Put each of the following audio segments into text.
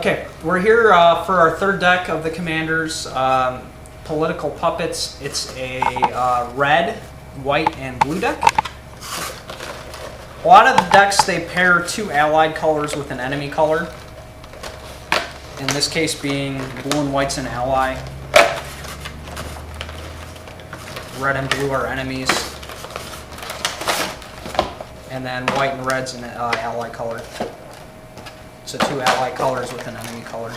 Okay, we're here for our third deck of the Commanders, Political Puppets. It's a red, white, and blue deck. A lot of the decks, they pair two allied colors with an enemy color. In this case being blue and white's an ally. Red and blue are enemies. And then white and red's an ally color. So two ally colors with an enemy color.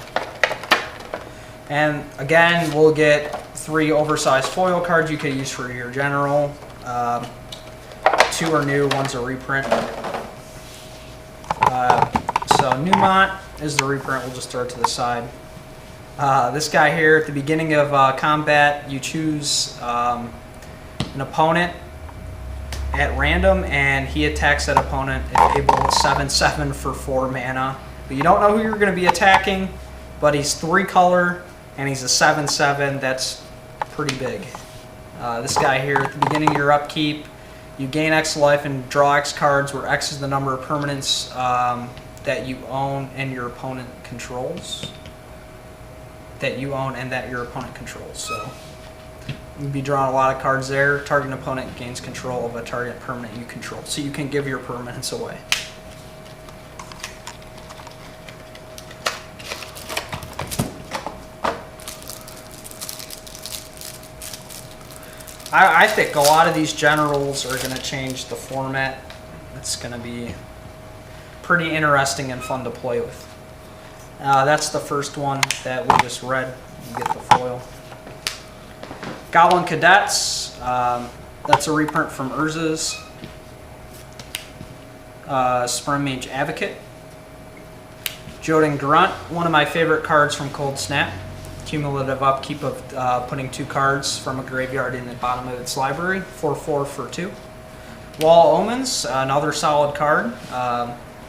And again, we'll get 3 oversized foil cards you could use for your general. 2 are new, 1's a reprint. So Newmont is the reprint, we'll just throw it to the side. This guy here, at the beginning of combat, you choose an opponent at random, and he attacks that opponent at able 7/7 for 4 mana. But you don't know who you're going to be attacking, but he's 3 color, and he's a 7/7. That's pretty big. This guy here, at the beginning of your upkeep, you gain X life and draw X cards, where X is the number of permanents that you own and your opponent controls. That you own and that your opponent controls. So you'll be drawing a lot of cards there. Target opponent gains control of a target permanent you control. So you can give your permanents away. I think a lot of these generals are going to change the format. It's going to be pretty interesting and fun to play with. That's the first one that we just read. You get the foil. Goblin Cadets. That's a reprint from Urza's. Spren Mage Advocate. Jodin Grunt, one of my favorite cards from Cold Snap. Cumulative upkeep of putting 2 cards from a graveyard in the bottom of its library. 4/4 for 2. Wall Omens, another solid card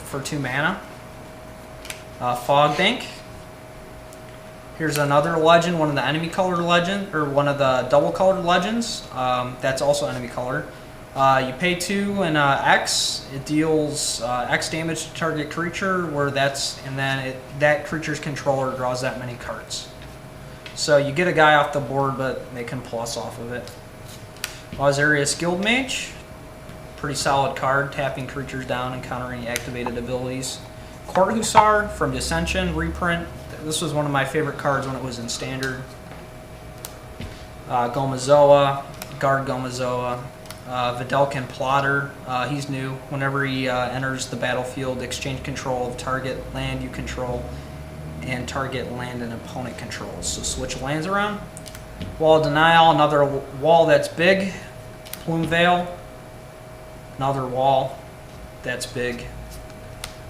for 2 mana. Fog Bank. Here's another legend, one of the enemy colored legend, or one of the double colored legends. That's also enemy color. You pay 2 and X. It deals X damage to target creature, where that creature's controller draws that many cards. So you get a guy off the board, but they can plus off of it. Ozarius Guildmage, pretty solid card, tapping creatures down and countering activated abilities. Court Hussar from Dissension, reprint. This was one of my favorite cards when it was in Standard. Gomazoa, Guard Gomazoa. Videlkin Plotter, he's new. Whenever he enters the battlefield, exchange control of target land you control and target land an opponent controls. So switch lands around. Wall of Denial, another wall that's big. Plume Veil, another wall that's big.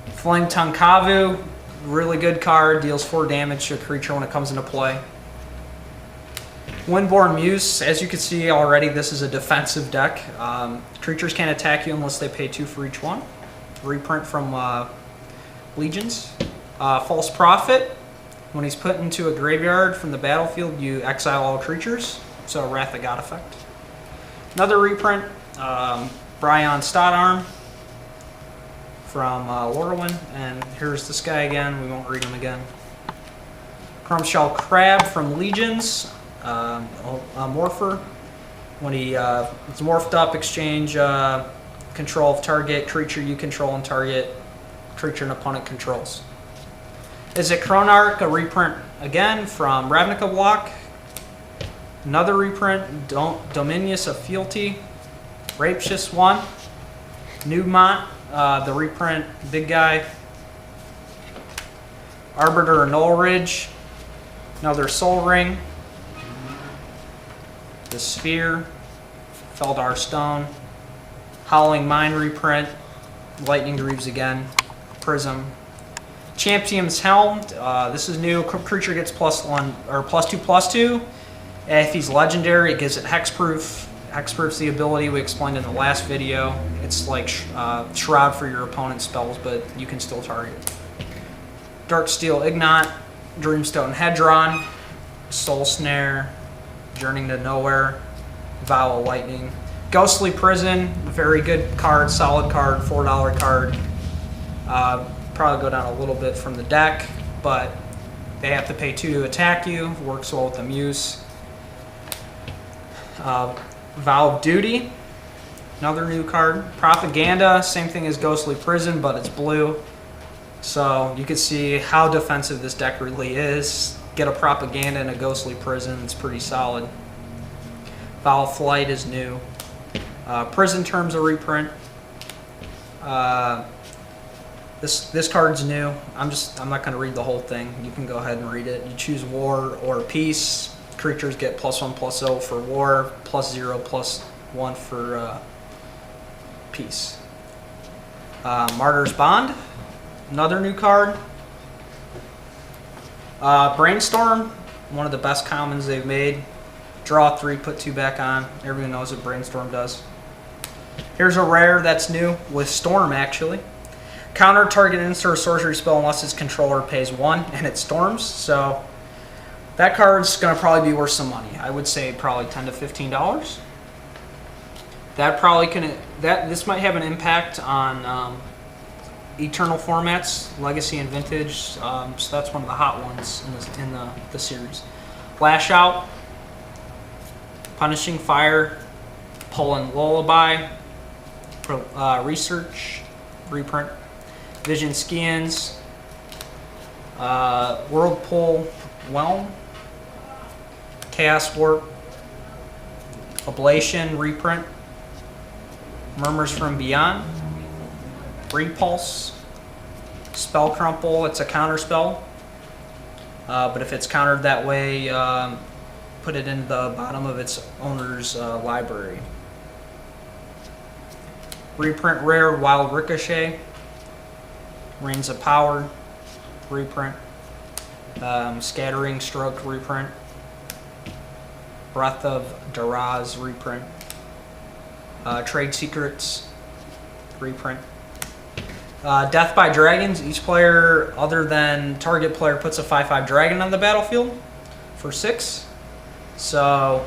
Flame Tongue Kavu, really good card, deals 4 damage to a creature when it comes into play. Windborn Muse, as you can see already, this is a defensive deck. Creatures can't attack you unless they pay 2 for each one. Reprint from Legions. False Prophet, when he's put into a graveyard from the battlefield, you exile all creatures. So Wrath of God effect. Another reprint, Bryon Stodarm from Lorwyn. And here's this guy again, we won't read him again. Crumbshell Crab from Legions. A Morpher. When he is morphed up, exchange control of target creature you control and target creature an opponent controls. Is it Chronarch, a reprint again from Ravnica block. Another reprint, Dominius of Fealty. Raptious one. Newmont, the reprint, big guy. Arbiter of Nullridge. Another Soul Ring. The Sphere, Feldar Stone, Howling Mine reprint, Lightning Greaves again, Prism, Champion's Helm. This is new. Creature gets +1 or +2/+2. If he's legendary, it gives it hexproof. Hexproof's the ability we explained in the last video. It's like Shroud for your opponent's spells, but you can still target. Darksteel Ignat, Dreamstone Hedron, Soul Snare. Journeying to Nowhere, Vow of Lightning. Ghostly Prison, very good card, solid card, $4 card. Probably go down a little bit from the deck. but they have to pay 2 to attack you. Works well with the Muse. Vow of Duty, another new card. Propaganda, same thing as Ghostly Prison, but it's blue. So you can see how defensive this deck really is. Get a Propaganda and a Ghostly Prison, it's pretty solid. Vow of Flight is new. Prison Terms a reprint. This card's new. I'm not going to read the whole thing. You can go ahead and read it. You choose War or Peace. Creatures get +1/+0 for War, +0/+1 for Peace. Martyr's Bond, another new card. Brainstorm, one of the best commons they've made. Draw 3, put 2 back on. Everyone knows what Brainstorm does. Here's a rare that's new with Storm, actually. Counter target instant or sorcery spell unless its controller pays 1 and it storms. So that card's going to probably be worth some money. I would say probably $10 to $15. That probably can. This might have an impact on Eternal formats, Legacy and Vintage. So that's one of the hot ones in the series. Lash Out, Punishing Fire, Poland Lullaby, Research, reprint, Vision Skians, Whirlpool Whelm, Chaos Warp, Ablation, reprint, Murmurs from Beyond, Repulse, Spell Crumple, it's a counter spell, but if it's countered that way, put it in the bottom of its owner's library. Reprint rare, Wild Ricochet, Reigns of Power, reprint, Scattering Stroke, reprint, Breath of Daraz, reprint, Trade Secrets, reprint. Death by Dragons, each player other than target player puts a 5/5 dragon on the battlefield for 6. So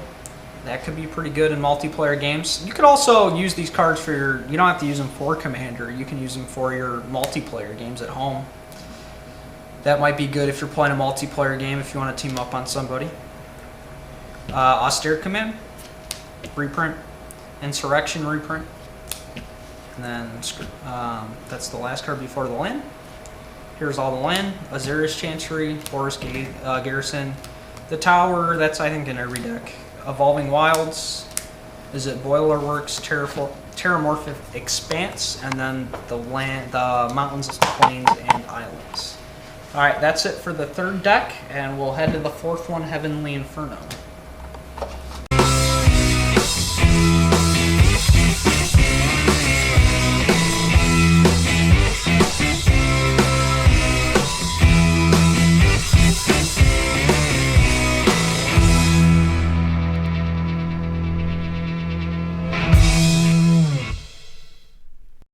that could be pretty good in multiplayer games. You could also use these cards for your, you don't have to use them for Commander, you can use them for your multiplayer games at home. That might be good if you're playing a multiplayer game, if you want to team up on somebody. Austere Command, reprint. Insurrection, reprint. And then that's the last card before the land. Here's all the land. Azira's Chancery, Forest Garrison. The Tower, that's I think in every deck. Evolving Wilds. Is it Boiler Works, Terramorphic Expanse, and then the land, the Mountains, Plains, and Islands. Alright, that's it for the third deck, and we'll head to the fourth one, Heavenly Inferno.